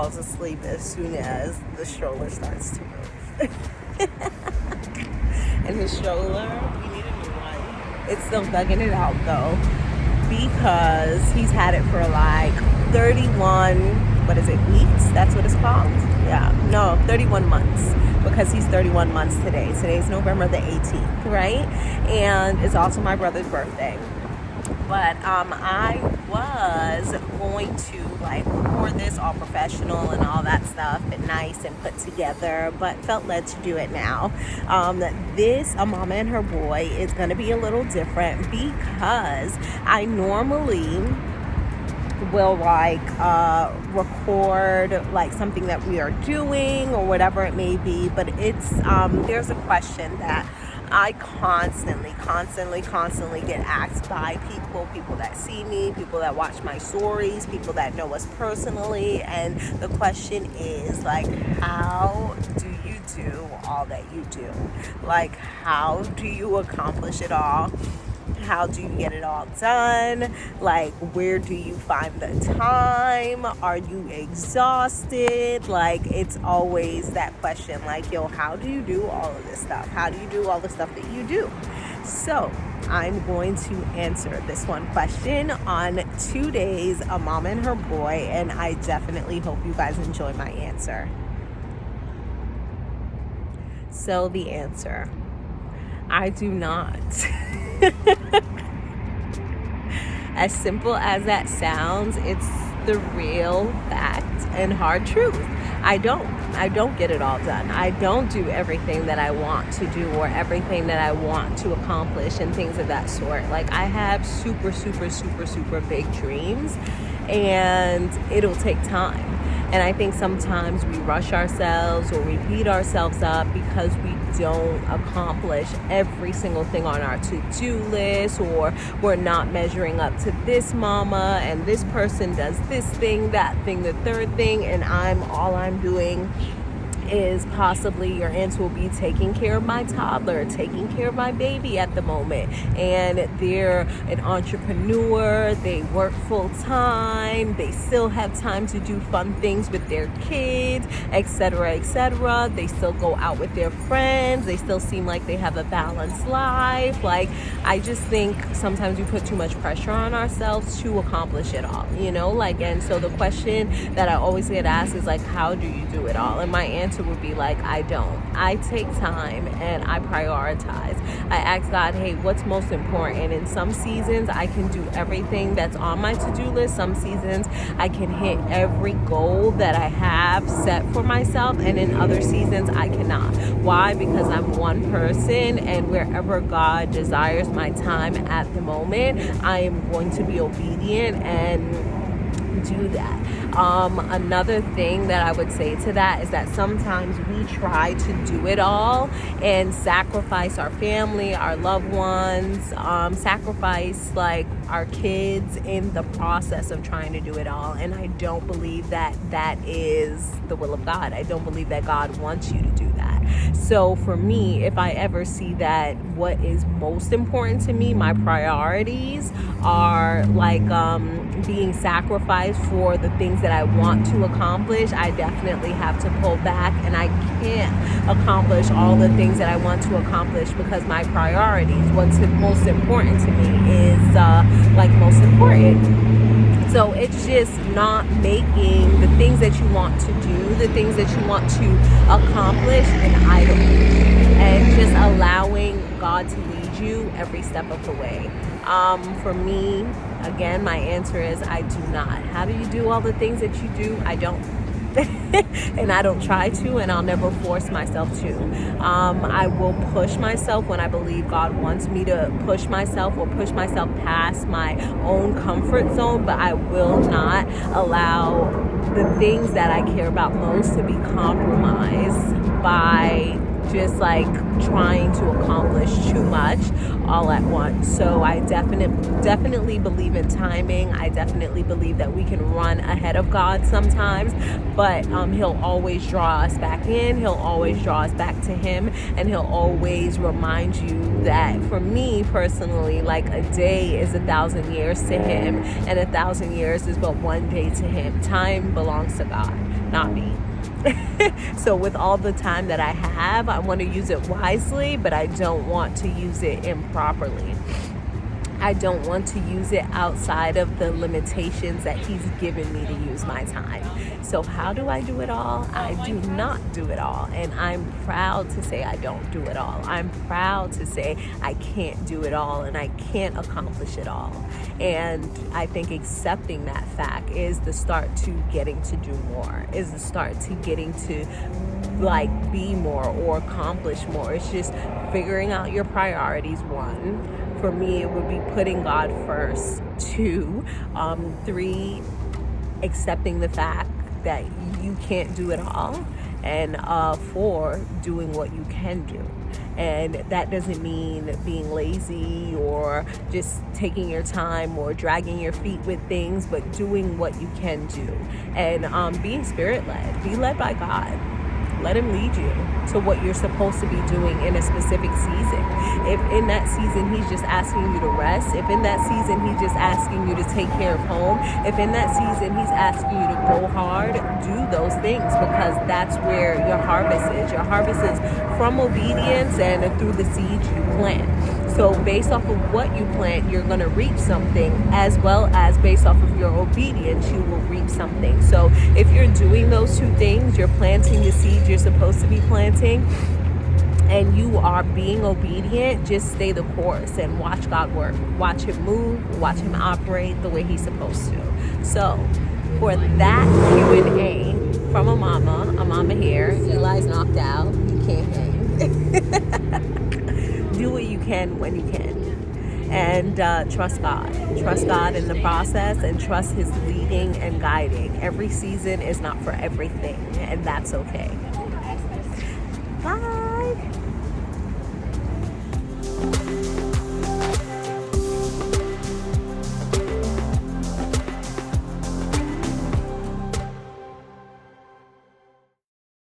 falls asleep as soon as the stroller starts to move. And his stroller, we need a new one. It's still thugging it out though, because he's had it for like 31, what is it, weeks? That's what it's called? Yeah, no, 31 months, because he's 31 months today. Today's November the 18th, right? And it's also my brother's birthday. But I was going to like record this all professional and all that stuff and nice and put together, but felt led to do it now. This A Momma and Her Boy is going to be a little different, because I normally will like record like something that we are doing or whatever it may be, but it's there's a question that I constantly get asked by people that see me, people that watch my stories, people that know us personally, and the question is like, how do you do all that you do? Like, how do you accomplish it all? How do you get it all done? Like, where do you find the time? Are you exhausted? Like, it's always that question, like, yo, how do you do all of this stuff? How do you do all the stuff that you do? So I'm going to answer this one question on 2 days, A Momma and Her Boy, and I definitely hope you guys enjoy my answer. So the answer, I do not. As simple as that sounds, it's the real fact and hard truth. I don't get it all done. I don't do everything that I want to do or everything that I want to accomplish and things of that sort. Like, I have super big dreams, and it'll take time. And I think sometimes we rush ourselves or we beat ourselves up because we don't accomplish every single thing on our to-do list, or we're not measuring up to this mama and this person does this thing, that thing, the third thing, and all I'm doing is possibly, your answer will be taking care of my toddler, taking care of my baby at the moment. And they're an entrepreneur, they work full time, they still have time to do fun things with their kids, etc., etc. They still go out with their friends, they still seem like they have a balanced life. Like, I just think sometimes we put too much pressure on ourselves to accomplish it all, like, and so the question that I always get asked is like, how do you do it all? And my answer would be like, I don't. I take time and I prioritize. I ask God, hey, what's most important? In some seasons, I can do everything that's on my to-do list. Some seasons, I can hit every goal that I have set for myself. And in other seasons, I cannot. Why? Because I'm one person, and wherever God desires my time at the moment, I am going to be obedient and do that. Another thing that I would say to that is that sometimes we try to do it all and sacrifice our family, our loved ones, sacrifice like our kids in the process of trying to do it all. And I don't believe that that is the will of God. I don't believe that God wants you to do that. So for me, if I ever see that what is most important to me, my priorities are like being sacrificed for the things that I want to accomplish, I definitely have to pull back, and I can't accomplish all the things that I want to accomplish because my priorities, what's most important to me is like most important. So it's just not making the things that you want to do, the things that you want to accomplish, an idol, and just allowing God to lead you every step of the way. For me, again, my answer is I do not. How do you do all the things that you do? I don't. And I don't try to, and I'll never force myself to. I will push myself when I believe God wants me to push myself or push myself past my own comfort zone, but I will not allow the things that I care about most to be compromised by just like trying to accomplish too much all at once. So I definitely believe in timing. I definitely believe that we can run ahead of God sometimes, but he'll always draw us back in. He'll always draw us back to him, and he'll always remind you that, for me personally, like a day is 1,000 years to him, and 1,000 years is but one day to him. Time belongs to God, not me. So with all the time that I have, I want to use it wisely, but I don't want to use it improperly. I don't want to use it outside of the limitations that he's given me to use my time. So how do I do it all? I do not do it all. And I'm proud to say I don't do it all. I'm proud to say I can't do it all and I can't accomplish it all. And I think accepting that fact is the start to getting to do more, is the start to getting to like be more or accomplish more. It's just figuring out your priorities, one. For me, it would be putting God first. 2, 3, accepting the fact that you can't do it all. And 4, doing what you can do. And that doesn't mean being lazy or just taking your time or dragging your feet with things, but doing what you can do. And being spirit-led. Be led by God. Let him lead you to what you're supposed to be doing in a specific season. If in that season he's just asking you to rest, if in that season he's just asking you to take care of home, if in that season he's asking you to go hard, do those things, because that's where your harvest is. Your harvest is from obedience and through the seeds you plant. So based off of what you plant, you're going to reap something, as well as based off of your obedience, you will reap something. So if you're doing those two things, you're planting the seeds you're supposed to be planting, and you are being obedient, just stay the course and watch God work. Watch him move, watch him operate the way he's supposed to. So for that Q&A from a Momma Here, Eli's knocked out, he can't hang. Do what you can when you can. And trust God. Trust God in the process, and trust his leading and guiding. Every season is not for everything, and that's okay.